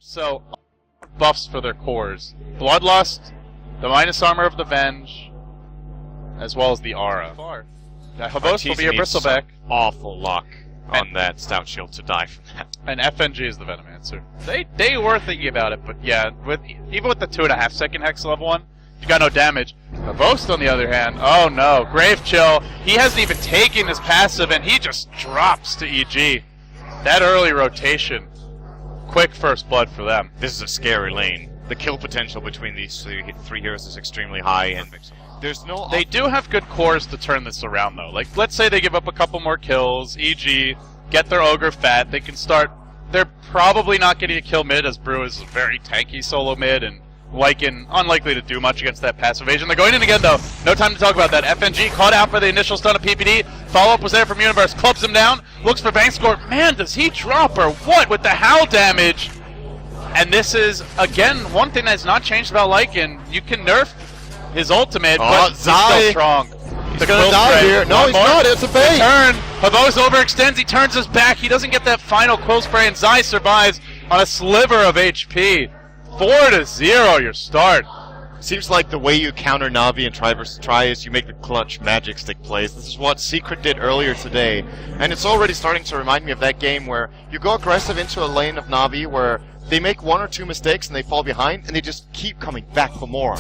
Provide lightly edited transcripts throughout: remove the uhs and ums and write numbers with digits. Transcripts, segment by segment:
So, buffs for their cores. Bloodlust, the minus armor of the Venge, as well as the aura. Havos will be your bristleback. Awful luck on that Stout Shield to die from that. And FNG is the Venomancer. They were thinking about it, but yeah, even with the 2.5 second Hex level 1, you got no damage. Havos, on the other hand, oh no, Grave Chill. He hasn't even taken his passive, and he just drops to EG. That early rotation, quick first blood for them. This is a scary lane. The kill potential between these three heroes is extremely high, and there's no... They do have good cores to turn this around, though. Like, let's say they give up a couple more kills, EG, get their Ogre fat, they can start... They're probably not getting a kill mid, as Brew is a very tanky solo mid, and Lycan unlikely to do much against that passive evasion. They're going in again, though. No time to talk about that. FNG caught out for the initial stun of PPD. Follow-up was there from Universe. Clubs him down. Looks for VANSKOR. Man, does he drop or what with the howl damage? And this is, again, one thing that's not changed about Lycan. You can nerf his ultimate, but he's still strong. He's gonna die here. No, he's not. It's a bait. Turn. Havos overextends. He turns his back. He doesn't get that final quill spray, and Zai survives on a sliver of HP. 4-0 your start. Seems like the way you counter Na'Vi and try versus try is you make the clutch magic stick plays. This is what Secret did earlier today, and it's already starting to remind me of that game where you go aggressive into a lane of Na'Vi where they make 1 or 2 mistakes and they fall behind, and they just keep coming back for more.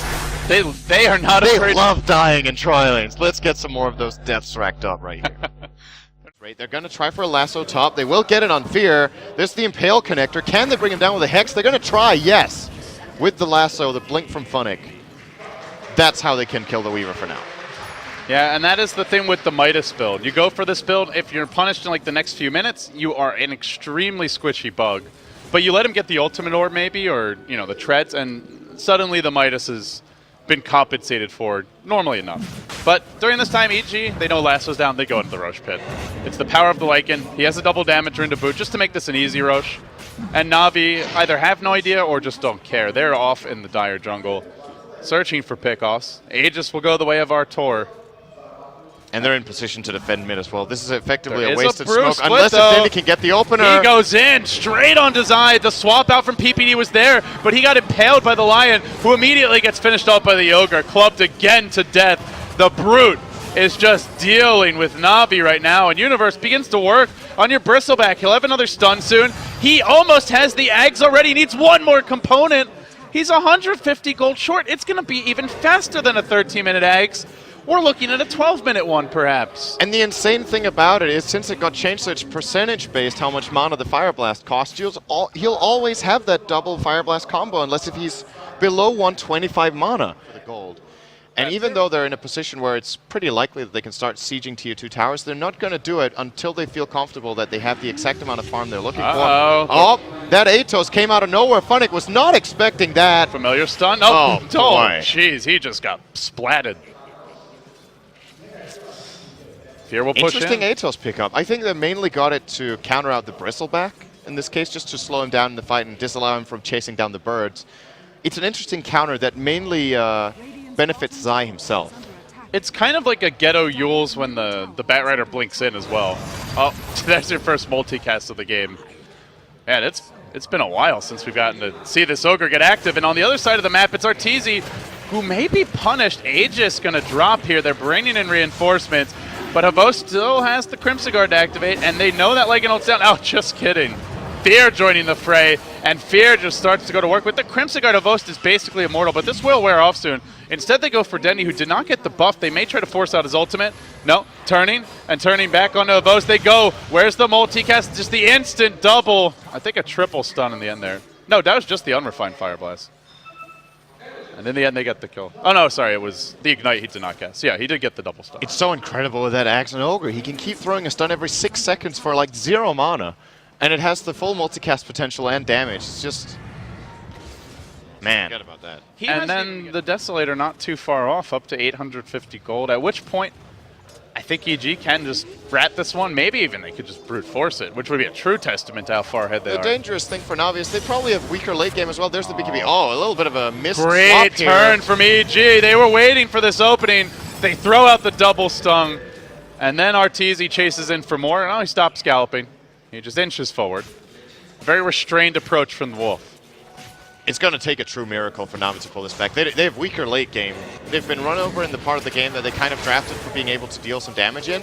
They are not afraid. They love dying in tri lanes. Let's get some more of those deaths racked up right here. Right, they're going to try for a lasso top. They will get it on Fear. There's the Impale connector. Can they bring him down with a Hex? They're going to try, yes. With the lasso, the blink from Funnick. That's how they can kill the Weaver for now. Yeah, and that is the thing with the Midas build. You go for this build, if you're punished in like the next few minutes, you are an extremely squishy bug. But you let him get the ultimate orb maybe, or you know, the treads, and suddenly the Midas has been compensated for normally enough. But during this time, EG, they know Lasso's down, they go into the Roche pit. It's the power of the Lycan. He has a double damage ring to boot just to make this an easy Roche. And Na'Vi either have no idea or just don't care. They're off in the dire jungle, searching for pickoffs. Aegis will go the way of Artur. And they're in position to defend mid as well. This is effectively There a wasted Brew smoke, split, unless though. Dendi can get the opener. He goes in, straight on Zai. The swap out from PPD was there, but he got impaled by the Lion, who immediately gets finished off by the Ogre, clubbed again to death. The Brute is just dealing with Na'Vi right now, and Universe begins to work on your Bristleback. He'll have another stun soon. He almost has the Ags already, needs one more component. He's 150 gold short. It's going to be even faster than a 13-minute Ags. We're looking at a 12-minute one, perhaps. And the insane thing about it is, since it got changed so it's percentage-based how much mana the Fire Blast costs, he'll always have that double Fire Blast combo, unless if he's below 125 mana for the gold. And even though they're in a position where it's pretty likely that they can start sieging Tier 2 towers, they're not going to do it until they feel comfortable that they have the exact amount of farm they're looking for. Oh, that Atos came out of nowhere. Funnick was not expecting that. Familiar stun? Oh, boy. Jeez, he just got splatted. Fear will push Interesting in. Atos pickup. I think they mainly got it to counter out the Bristleback, in this case, just to slow him down in the fight and disallow him from chasing down the birds. It's an interesting counter that mainly benefits Zai himself. It's kind of like a ghetto Yules when the Batrider blinks in as well. Oh, that's your first multicast of the game. Man, it's been a while since we've gotten to see this Ogre get active, and on the other side of the map, it's Arteezy, who may be punished. Aegis gonna drop here. They're bringing in reinforcements, but Havos still has the Crimson Guard to activate, and they know that Lycan ults down. Oh, just kidding. Fear joining the fray, and Fear just starts to go to work with the Crimson Guard. Havos is basically immortal, but this will wear off soon. Instead, they go for Dendi, who did not get the buff. They may try to force out his ultimate. No, turning and turning back onto Havos. They go. Where's the multicast? Just the instant double. I think a triple stun in the end there. No, that was just the unrefined Fire Blast. And in the end, they get the kill. Oh, no, sorry, it was the Ignite he did not get. So, yeah, he did get the double stun. It's so incredible with that Axe and Ogre. He can keep throwing a stun every 6 seconds for like 0 mana. And it has the full multicast potential and damage. It's just... Man. Forget about that. And then the Desolator not too far off, up to 850 gold, at which point I think EG can just rat this one. Maybe even they could just brute force it, which would be a true testament to how far ahead they are. The dangerous thing for Na'Vi is they probably have weaker late game as well. There's the BKB. Oh, a little bit of a missed swap here. Great turn from EG. They were waiting for this opening. They throw out the double stung. And then Arteezy chases in for more. And he stops galloping. He just inches forward. A very restrained approach from the Wolf. It's going to take a true miracle for Navi to pull this back. They have weaker late game. They've been run over in the part of the game that they kind of drafted for being able to deal some damage in.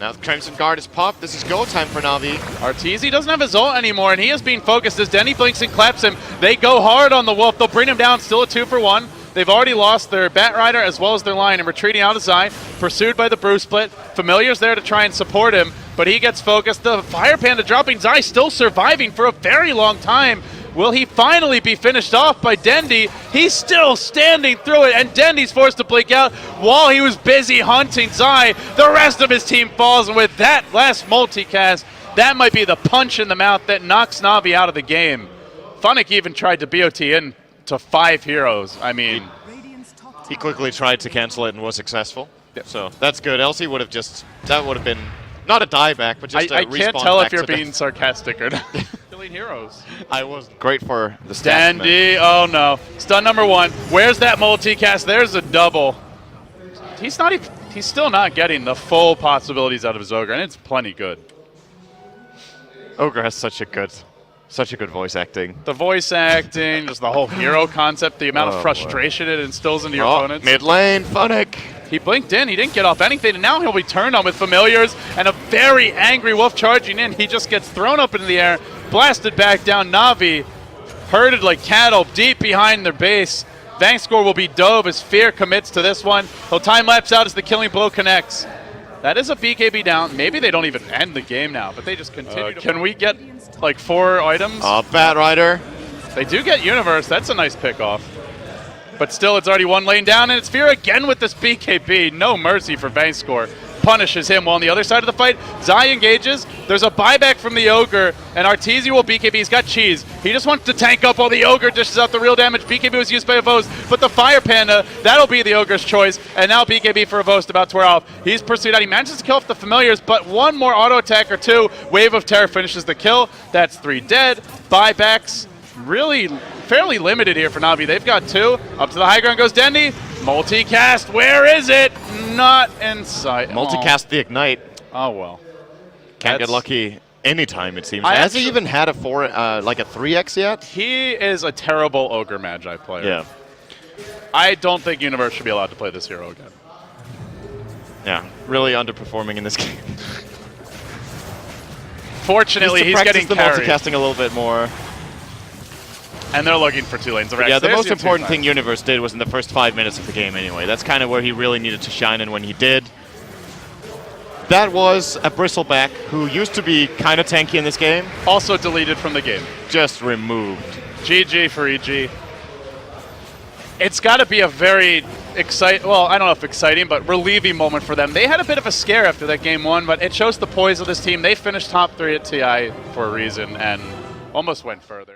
Now the Crimson Guard is popped. This is go time for Navi. Arteezy doesn't have his ult anymore, and he is being focused as Dendi blinks and claps him. They go hard on the Wolf. They'll bring him down. Still a 2-for-1. They've already lost their Bat Rider as well as their line and retreating out of Zai, pursued by the Brew Split. Familiar's there to try and support him, but he gets focused. The Fire Panda dropping. Zai still surviving for a very long time. Will he finally be finished off by Dendi? He's still standing through it, and Dendi's forced to blink out while he was busy hunting Zai. The rest of his team falls, and with that last multicast, that might be the punch in the mouth that knocks Navi out of the game. Funnick even tried to BOT in to 5 heroes. I mean, he quickly tried to cancel it and was successful. Yep. So that's good. Else he would have just, that would have been not a dieback, but just a I respawn can't tell back if you're to being sarcastic or not. Killing heroes. I was great for the stats. Dendi, oh no. Stun number 1. Where's that multicast? There's a double. He's still not getting the full possibilities out of his Ogre, and it's plenty good. Ogre has such a good voice acting. The voice acting, just the whole hero concept, the amount of frustration it instills into your opponents. Mid lane, Funnick. He blinked in, he didn't get off anything, and now he'll be turned on with Familiars and a very angry Wolf charging in. He just gets thrown up into the air, blasted back down. Navi herded like cattle deep behind their base. VANSKOR will be dove as Fear commits to this one. He'll time lapse out as the killing blow connects. That is a BKB down. Maybe they don't even end the game now, but they just continue to... Can we get like 4 items? Bat Rider. They do get Universe. That's a nice pick-off. But still, it's already 1 lane down, and it's Fear again with this BKB. No mercy for VANSKOR. Punishes him, while on the other side of the fight, Zai engages. There's a buyback from the Ogre, and Arteezy will BKB. He's got cheese. He just wants to tank up while the Ogre dishes out the real damage. BKB was used by Avos, but the Fire Panda, that'll be the Ogre's choice, and now BKB for Avos about to wear off. He's pursued out. He manages to kill off the Familiars, but 1 more auto attack or 2. Wave of Terror finishes the kill. That's 3 dead. Buybacks really fairly limited here for Navi. They've got 2. Up to the high ground goes Dendi. Multicast, where is it? Not in sight. Multicast the Ignite. Oh well. Can't get lucky anytime, it seems. Has he even had a 3x yet? He is a terrible Ogre Magi player. Yeah. I don't think Universe should be allowed to play this hero again. Yeah, really underperforming in this game. Fortunately, he's getting the carried. multicasting a little bit more. And they're looking for 2 lanes of Rex. Yeah, the There's most important two thing Universe did was in the first 5 minutes of the game anyway. That's kind of where he really needed to shine, and when he did. That was a Bristleback who used to be kind of tanky in this game. Also deleted from the game. Just removed. GG for EG. It's got to be a very exciting, well, I don't know if exciting, but relieving moment for them. They had a bit of a scare after that game 1, but it shows the poise of this team. They finished top 3 at TI for a reason and almost went further.